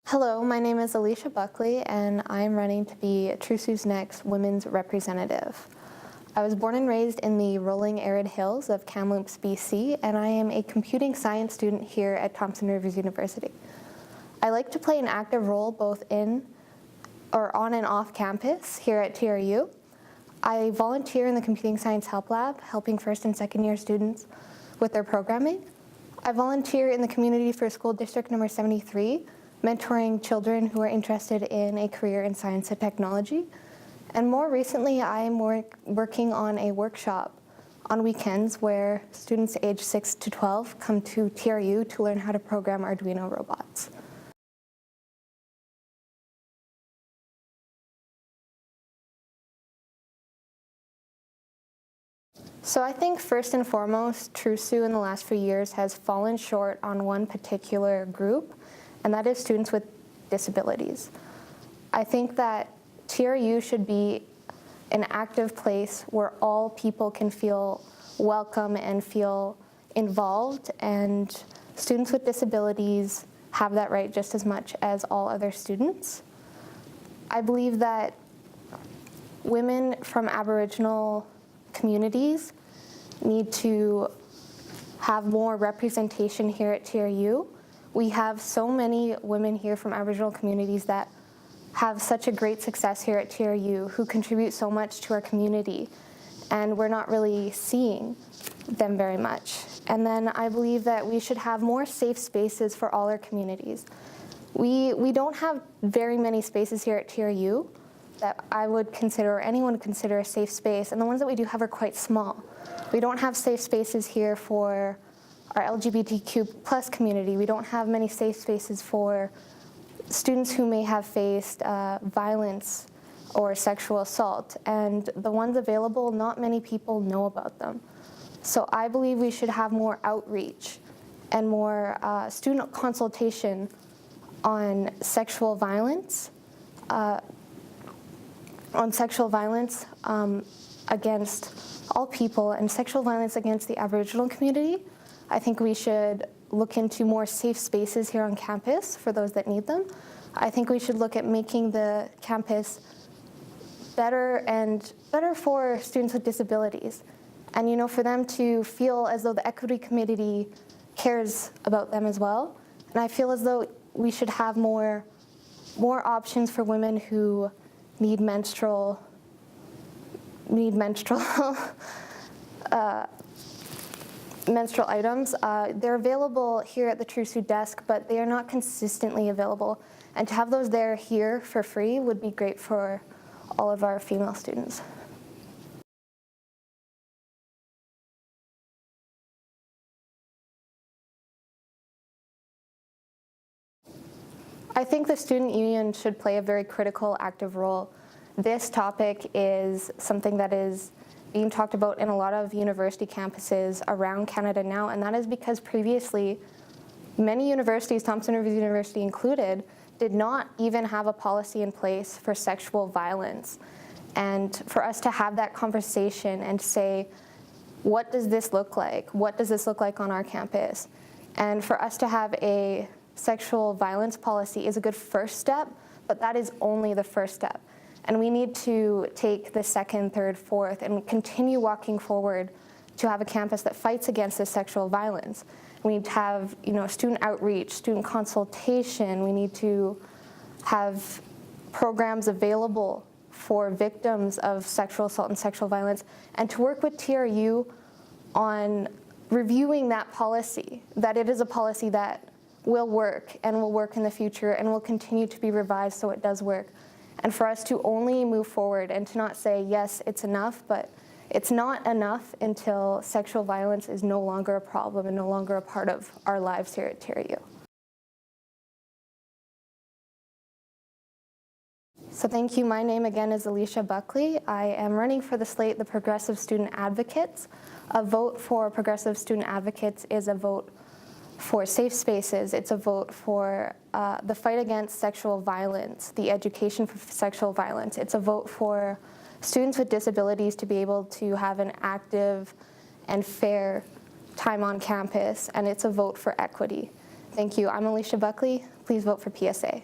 Hello, my name is Elycia Buckley, and I'm running to be TRUSU's next women's representative. I was born and raised in the rolling arid hills of Kamloops, BC, and I am a computing science student here at Thompson Rivers University. I like to play an active role both on and off campus here at TRU. I volunteer in the Computing Science Help Lab, helping first and second year students with their programming. I volunteer in the community for school district number 73, mentoring children who are interested in a career in science and technology. And more recently, I'm working on a workshop on weekends where students aged 6 to 12 come to TRU to learn how to program Arduino robots. So I think first and foremost, TRUSU in the last few years has fallen short on one particular group, and that is students with disabilities. I think that TRU should be an active place where all people can feel welcome and feel involved, and students with disabilities have that right just as much as all other students. I believe that women from Aboriginal communities need to have more representation here at TRU. We have so many women here from Aboriginal communities that have such a great success here at TRU, who contribute so much to our community, and we're not really seeing them very much. And then I believe that we should have more safe spaces for all our communities. We don't have very many spaces here at TRU that I would consider, or anyone would consider, a safe space, and the ones that we do have are quite small. We don't have safe spaces here for our LGBTQ+ community. We don't have many safe spaces for students who may have faced violence or sexual assault, and the ones available, not many people know about them. So I believe we should have more outreach and more student consultation on sexual violence, against all people, and sexual violence against the Aboriginal community. I think we should look into more safe spaces here on campus for those that need them. I think we should look at making the campus better for students with disabilities. And for them to feel as though the equity committee cares about them as well. And I feel as though we should have more options for women who need menstrual items. They're available here at the TRUSU desk, but they are not consistently available. And to have those there here for free would be great for all of our female students. I think the student union should play a very critical, active role. This topic is something that is being talked about in a lot of university campuses around Canada now, and that is because previously many universities, Thompson Rivers University included, did not even have a policy in place for sexual violence. And for us to have that conversation and say, what does this look like? What does this look like on our campus? And for us to have a sexual violence policy is a good first step, but that is only the first step. And we need to take the second, third, fourth, and continue walking forward to have a campus that fights against this sexual violence. We need to have, student outreach, student consultation. We need to have programs available for victims of sexual assault and sexual violence, and to work with TRU on reviewing that policy, that it is a policy that will work and will work in the future and will continue to be revised so it does work. And for us to only move forward and to not say, yes, it's enough, but it's not enough until sexual violence is no longer a problem and no longer a part of our lives here at TRU. So thank you. My name again is Elycia Buckley. I am running for the slate, the Progressive Student Advocates. A vote for Progressive Student Advocates is a vote for safe spaces. It's a vote for the fight against sexual violence, the education for sexual violence. It's a vote for students with disabilities to be able to have an active and fair time on campus, and it's a vote for equity. Thank you. I'm Elycia Buckley. Please vote for PSA.